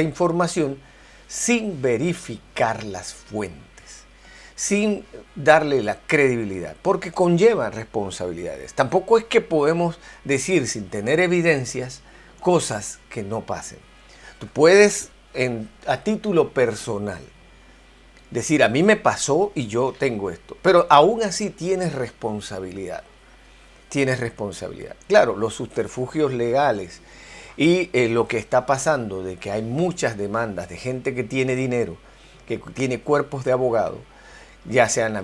información sin verificar las fuentes, sin darle la credibilidad, porque conlleva responsabilidades. Tampoco es que podemos decir sin tener evidencias cosas que no pasen. Tú puedes, a título personal, decir, a mí me pasó y yo tengo esto, pero aún así tienes responsabilidad. Tienes responsabilidad. Claro, los subterfugios legales y lo que está pasando de que hay muchas demandas de gente que tiene dinero, que tiene cuerpos de abogado, ya sea en la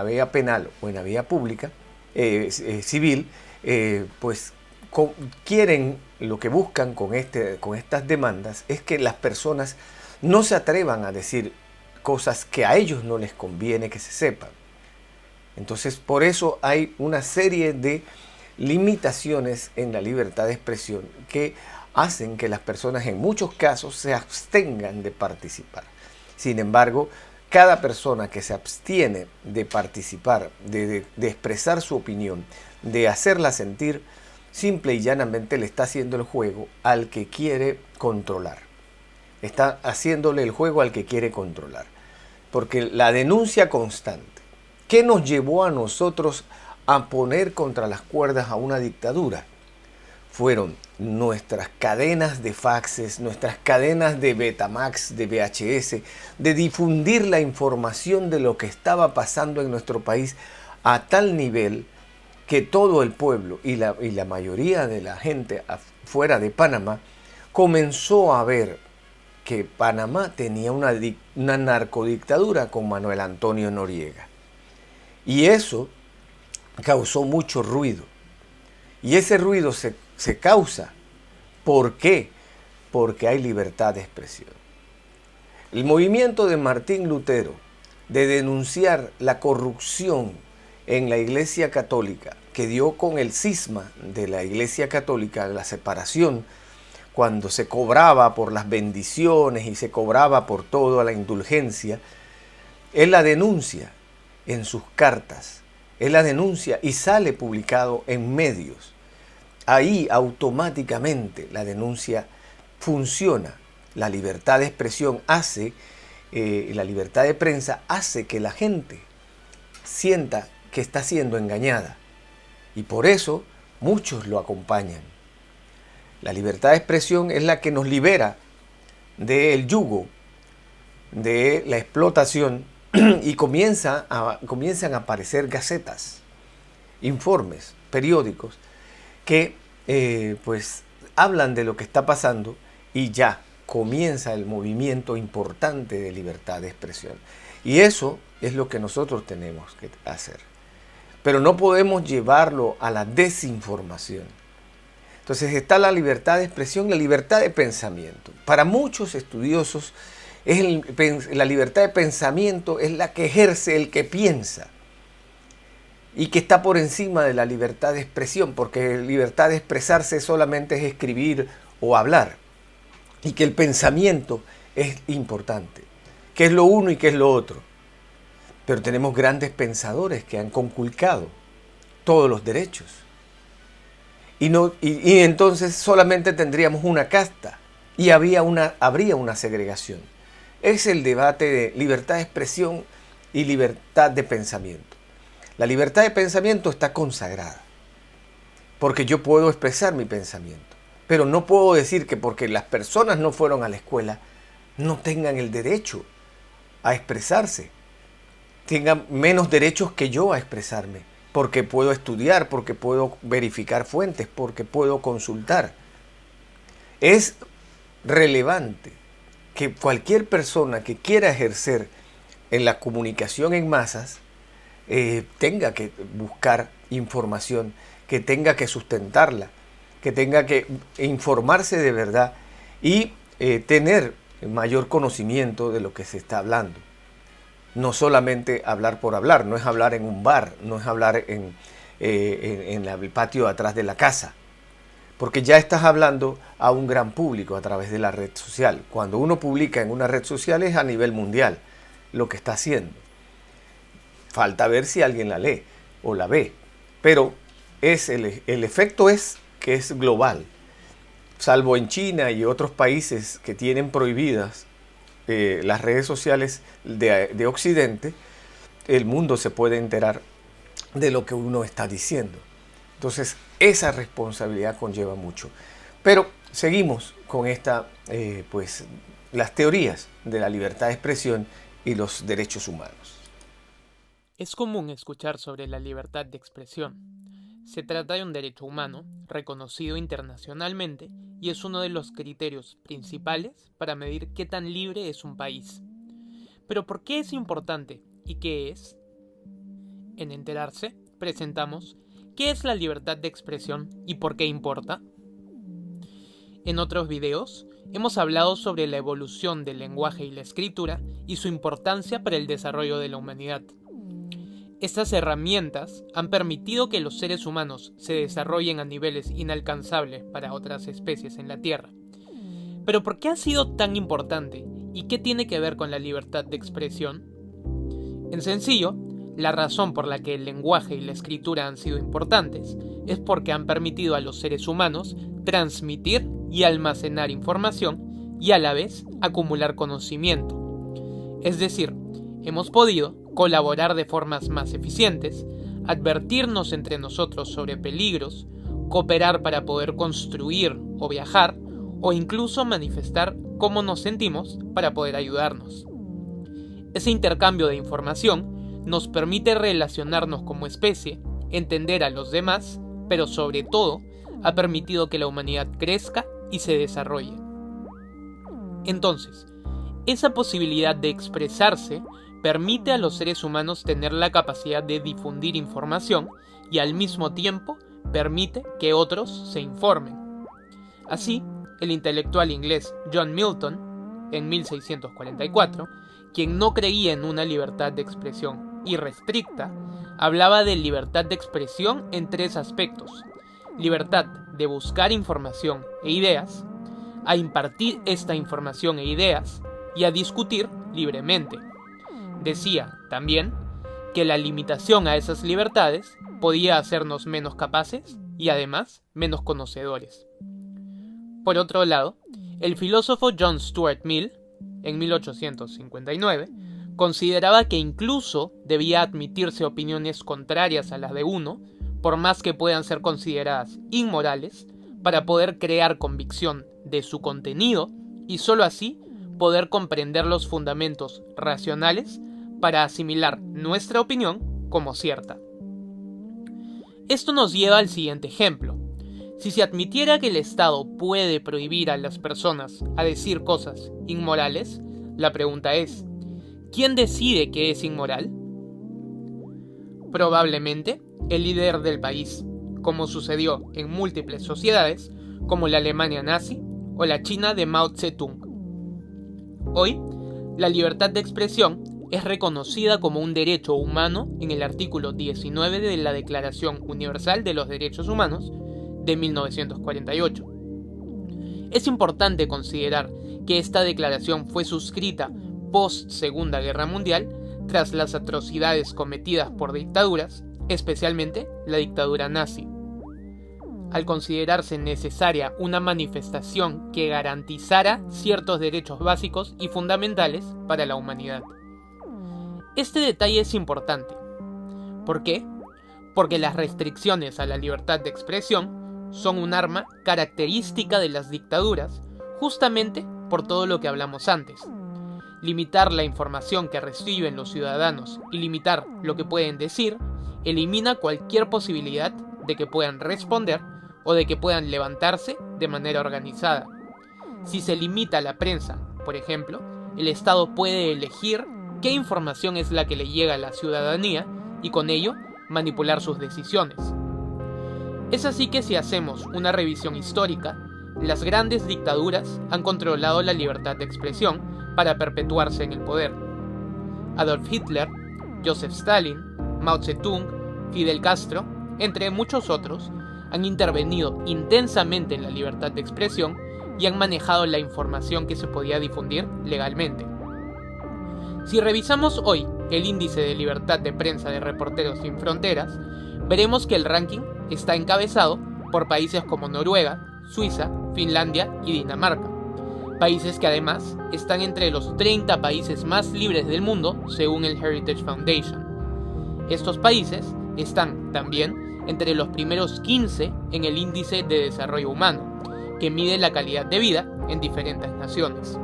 vía penal o en la vía pública, civil, pues quieren, lo que buscan con estas demandas es que las personas no se atrevan a decir cosas que a ellos no les conviene que se sepan. Entonces, por eso hay una serie de limitaciones en la libertad de expresión que hacen que las personas en muchos casos se abstengan de participar. Sin embargo, cada persona que se abstiene de participar, de expresar su opinión, de hacerla sentir, simple y llanamente le está haciendo el juego al que quiere controlar. Está haciéndole el juego al que quiere controlar. Porque la denuncia constante, ¿qué nos llevó a nosotros a poner contra las cuerdas a una dictadura? Fueron nuestras cadenas de faxes, nuestras cadenas de Betamax, de VHS, de difundir la información de lo que estaba pasando en nuestro país a tal nivel que todo el pueblo y la mayoría de la gente fuera de Panamá comenzó a ver que Panamá tenía una narcodictadura con Manuel Antonio Noriega. Y eso causó mucho ruido. Y ese ruido se causa. ¿Por qué? Porque hay libertad de expresión. El movimiento de Martín Lutero de denunciar la corrupción en la Iglesia Católica, que dio con el cisma de la Iglesia Católica, la separación, cuando se cobraba por las bendiciones y se cobraba por toda la indulgencia, él la denuncia en sus cartas, él la denuncia y sale publicado en medios. Ahí automáticamente la denuncia funciona. La libertad de expresión hace, la libertad de prensa hace que la gente sienta que está siendo engañada. Y por eso muchos lo acompañan. La libertad de expresión es la que nos libera del yugo, de la explotación, y comienzan a aparecer gacetas, informes, periódicos, que pues hablan de lo que está pasando y ya comienza el movimiento importante de libertad de expresión. Y eso es lo que nosotros tenemos que hacer. Pero no podemos llevarlo a la desinformación. Entonces está la libertad de expresión, la libertad de pensamiento. Para muchos estudiosos, la libertad de pensamiento es la que ejerce el que piensa y que está por encima de la libertad de expresión, porque la libertad de expresarse solamente es escribir o hablar, y que el pensamiento es importante, que es lo uno y que es lo otro. Pero tenemos grandes pensadores que han conculcado todos los derechos. Y entonces solamente tendríamos una casta y habría una segregación. Es el debate de libertad de expresión y libertad de pensamiento. La libertad de pensamiento está consagrada, porque yo puedo expresar mi pensamiento, pero no puedo decir que porque las personas no fueron a la escuela no tengan el derecho a expresarse, tengan menos derechos que yo a expresarme, porque puedo estudiar, porque puedo verificar fuentes, porque puedo consultar. Es relevante que cualquier persona que quiera ejercer en la comunicación en masas tenga que buscar información, que tenga que sustentarla, que tenga que informarse de verdad y tener mayor conocimiento de lo que se está hablando. No solamente hablar por hablar, no es hablar en un bar, no es hablar en el patio atrás de la casa, porque ya estás hablando a un gran público a través de la red social. Cuando uno publica en una red social es a nivel mundial lo que está haciendo. Falta ver si alguien la lee o la ve, pero el efecto es que es global. Salvo en China y otros países que tienen prohibidas las redes sociales de Occidente, el mundo se puede enterar de lo que uno está diciendo. Entonces, esa responsabilidad conlleva mucho. Pero seguimos con las teorías de la libertad de expresión y los derechos humanos. Es común escuchar sobre la libertad de expresión. Se trata de un derecho humano reconocido internacionalmente y es uno de los criterios principales para medir qué tan libre es un país. Pero ¿por qué es importante y qué es? En Enterarse presentamos ¿qué es la libertad de expresión y por qué importa? En otros videos hemos hablado sobre la evolución del lenguaje y la escritura y su importancia para el desarrollo de la humanidad. Estas herramientas han permitido que los seres humanos se desarrollen a niveles inalcanzables para otras especies en la Tierra. Pero ¿por qué ha sido tan importante y qué tiene que ver con la libertad de expresión? En sencillo, la razón por la que el lenguaje y la escritura han sido importantes es porque han permitido a los seres humanos transmitir y almacenar información y a la vez acumular conocimiento. Es decir, hemos podido colaborar de formas más eficientes, advertirnos entre nosotros sobre peligros, cooperar para poder construir o viajar, o incluso manifestar cómo nos sentimos para poder ayudarnos. Ese intercambio de información nos permite relacionarnos como especie, entender a los demás, pero sobre todo ha permitido que la humanidad crezca y se desarrolle. Entonces, esa posibilidad de expresarse permite a los seres humanos tener la capacidad de difundir información y al mismo tiempo permite que otros se informen. Así, el intelectual inglés John Milton, en 1644, quien no creía en una libertad de expresión irrestricta, hablaba de libertad de expresión en tres aspectos: libertad de buscar información e ideas, a impartir esta información e ideas y a discutir libremente. Decía, también, que la limitación a esas libertades podía hacernos menos capaces y además menos conocedores. Por otro lado, el filósofo John Stuart Mill, en 1859, consideraba que incluso debía admitirse opiniones contrarias a las de uno, por más que puedan ser consideradas inmorales, para poder crear convicción de su contenido y sólo así poder comprender los fundamentos racionales para asimilar nuestra opinión como cierta. Esto nos lleva al siguiente ejemplo. Si se admitiera que el Estado puede prohibir a las personas a decir cosas inmorales, la pregunta es, ¿quién decide qué es inmoral? Probablemente el líder del país, como sucedió en múltiples sociedades, como la Alemania nazi o la China de Mao Zedong. Hoy, la libertad de expresión es reconocida como un derecho humano en el artículo 19 de la Declaración Universal de los Derechos Humanos de 1948. Es importante considerar que esta declaración fue suscrita post-Segunda Guerra Mundial tras las atrocidades cometidas por dictaduras, especialmente la dictadura nazi. Al considerarse necesaria una manifestación que garantizara ciertos derechos básicos y fundamentales para la humanidad. Este detalle es importante. ¿Por qué? Porque las restricciones a la libertad de expresión son un arma característica de las dictaduras, justamente por todo lo que hablamos antes. Limitar la información que reciben los ciudadanos y limitar lo que pueden decir elimina cualquier posibilidad de que puedan responder o de que puedan levantarse de manera organizada. Si se limita a la prensa, por ejemplo, el Estado puede elegir qué información es la que le llega a la ciudadanía y con ello manipular sus decisiones. Es así que si hacemos una revisión histórica, las grandes dictaduras han controlado la libertad de expresión para perpetuarse en el poder. Adolf Hitler, Joseph Stalin, Mao Zedong, Fidel Castro, entre muchos otros, han intervenido intensamente en la libertad de expresión y han manejado la información que se podía difundir legalmente. Si revisamos hoy el índice de libertad de prensa de Reporteros Sin Fronteras, veremos que el ranking está encabezado por países como Noruega, Suiza, Finlandia y Dinamarca, países que además están entre los 30 países más libres del mundo según el Heritage Foundation. Estos países están también entre los primeros 15 en el índice de desarrollo humano, que mide la calidad de vida en diferentes naciones.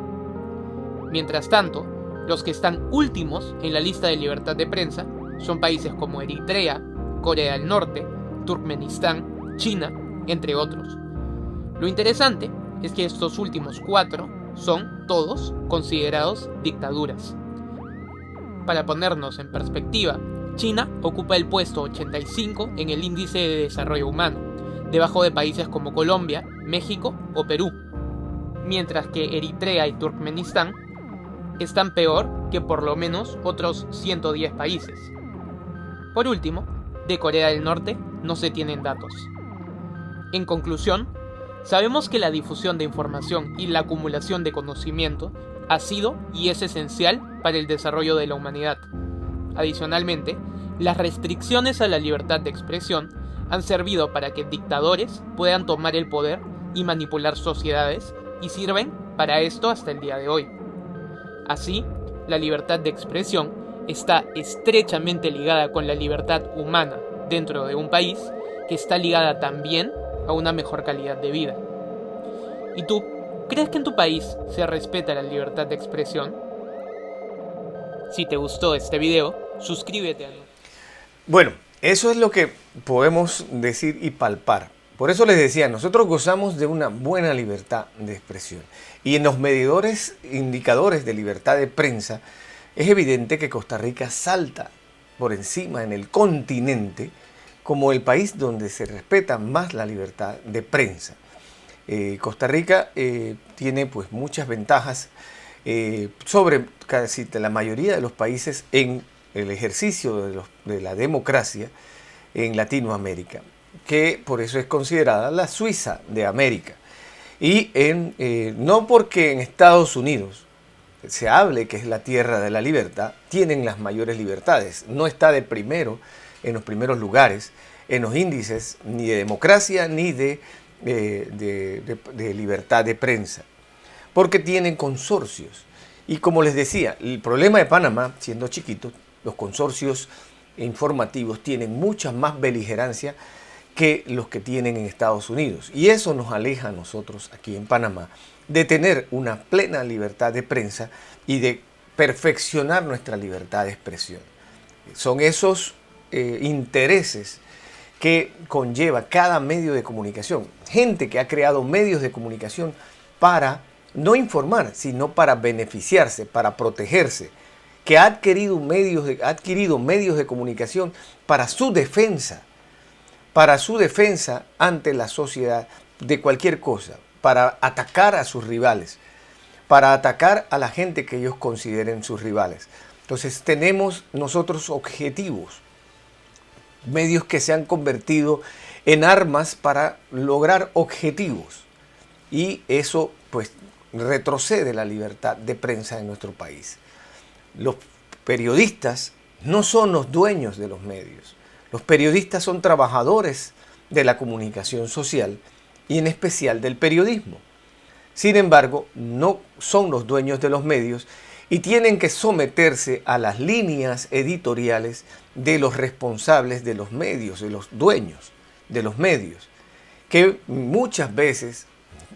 Mientras tanto, los que están últimos en la lista de libertad de prensa son países como Eritrea, Corea del Norte, Turkmenistán, China, entre otros. Lo interesante es que estos últimos 4 son todos considerados dictaduras. Para ponernos en perspectiva, China ocupa el puesto 85 en el índice de desarrollo humano, debajo de países como Colombia, México o Perú, mientras que Eritrea y Turkmenistán están peor que por lo menos otros 110 países. Por último, de Corea del Norte no se tienen datos. En conclusión, sabemos que la difusión de información y la acumulación de conocimiento ha sido y es esencial para el desarrollo de la humanidad. Adicionalmente, las restricciones a la libertad de expresión han servido para que dictadores puedan tomar el poder y manipular sociedades y sirven para esto hasta el día de hoy. Así, la libertad de expresión está estrechamente ligada con la libertad humana dentro de un país que está ligada también a una mejor calidad de vida. ¿Y tú, crees que en tu país se respeta la libertad de expresión? Si te gustó este video, suscríbete a nosotros. Bueno, eso es lo que podemos decir y palpar. Por eso les decía, nosotros gozamos de una buena libertad de expresión. Y en los indicadores de libertad de prensa, es evidente que Costa Rica salta por encima en el continente como el país donde se respeta más la libertad de prensa. Costa Rica tiene pues muchas ventajas sobre casi la mayoría de los países en el ejercicio de la democracia en Latinoamérica, que por eso es considerada la Suiza de América. Y no porque en Estados Unidos se hable que es la tierra de la libertad, tienen las mayores libertades. No está de primero, en los primeros lugares, en los índices ni de democracia ni de libertad de prensa, porque tienen consorcios. Y como les decía, el problema de Panamá, siendo chiquito, los consorcios informativos tienen mucha más beligerancia que los que tienen en Estados Unidos. Y eso nos aleja a nosotros aquí en Panamá de tener una plena libertad de prensa y de perfeccionar nuestra libertad de expresión. Son esos intereses que conlleva cada medio de comunicación. Gente que ha creado medios de comunicación para no informar, sino para beneficiarse, para protegerse, que ha adquirido medios de comunicación para su defensa ante la sociedad de cualquier cosa, para atacar a sus rivales, para atacar a la gente que ellos consideren sus rivales. Entonces tenemos nosotros objetivos, medios que se han convertido en armas para lograr objetivos, y eso pues retrocede la libertad de prensa en nuestro país. Los periodistas no son los dueños de los medios. Los periodistas son trabajadores de la comunicación social y en especial del periodismo. Sin embargo, no son los dueños de los medios y tienen que someterse a las líneas editoriales de los responsables de los medios, de los dueños de los medios, que muchas veces,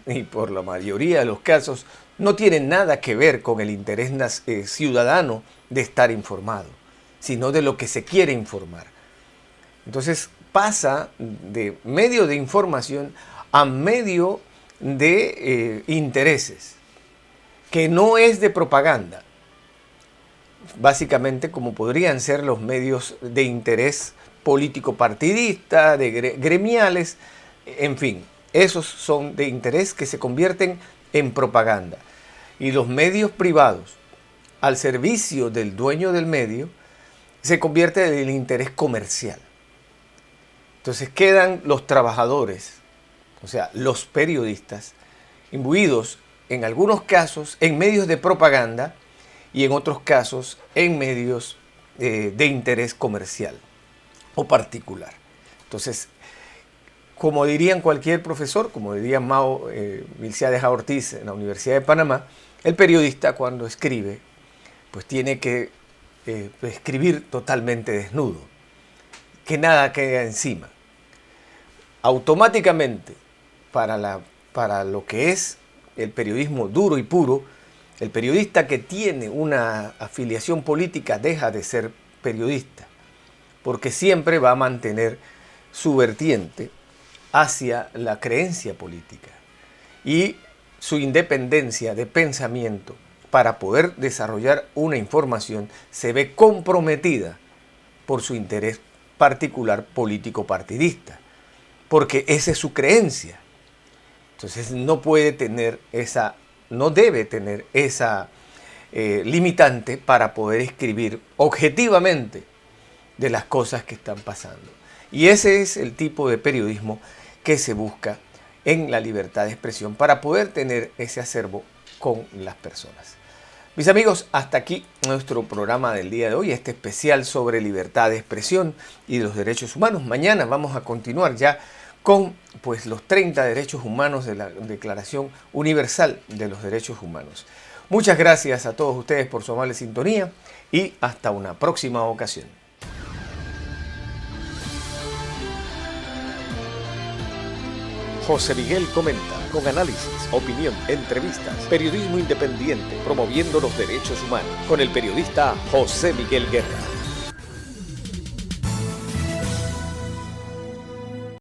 y por la mayoría de los casos, no tienen nada que ver con el interés ciudadano de estar informado, sino de lo que se quiere informar. Entonces pasa de medio de información a medio de intereses, que no es de propaganda, básicamente como podrían ser los medios de interés político-partidista, de gremiales, en fin, esos son de interés que se convierten en propaganda. Y los medios privados, al servicio del dueño del medio, se convierte en el interés comercial. Entonces quedan los trabajadores, o sea, los periodistas, imbuidos en algunos casos en medios de propaganda y en otros casos en medios de interés comercial o particular. Entonces, como dirían cualquier profesor, como diría Mao Milciades Ortiz en la Universidad de Panamá, el periodista cuando escribe, pues tiene que escribir totalmente desnudo, que nada quede encima. Automáticamente, para lo que es el periodismo duro y puro, el periodista que tiene una afiliación política deja de ser periodista, porque siempre va a mantener su vertiente hacia la creencia política y su independencia de pensamiento para poder desarrollar una información se ve comprometida por su interés particular político partidista, porque esa es su creencia. Entonces no debe tener esa limitante para poder escribir objetivamente de las cosas que están pasando. Y ese es el tipo de periodismo que se busca en la libertad de expresión para poder tener ese acervo con las personas. Mis amigos, hasta aquí nuestro programa del día de hoy, este especial sobre libertad de expresión y los derechos humanos. Mañana vamos a continuar ya con los 30 derechos humanos de la Declaración Universal de los Derechos Humanos. Muchas gracias a todos ustedes por su amable sintonía y hasta una próxima ocasión. José Miguel Comenta, con análisis, opinión, entrevistas, periodismo independiente, promoviendo los derechos humanos, con el periodista José Miguel Guerra.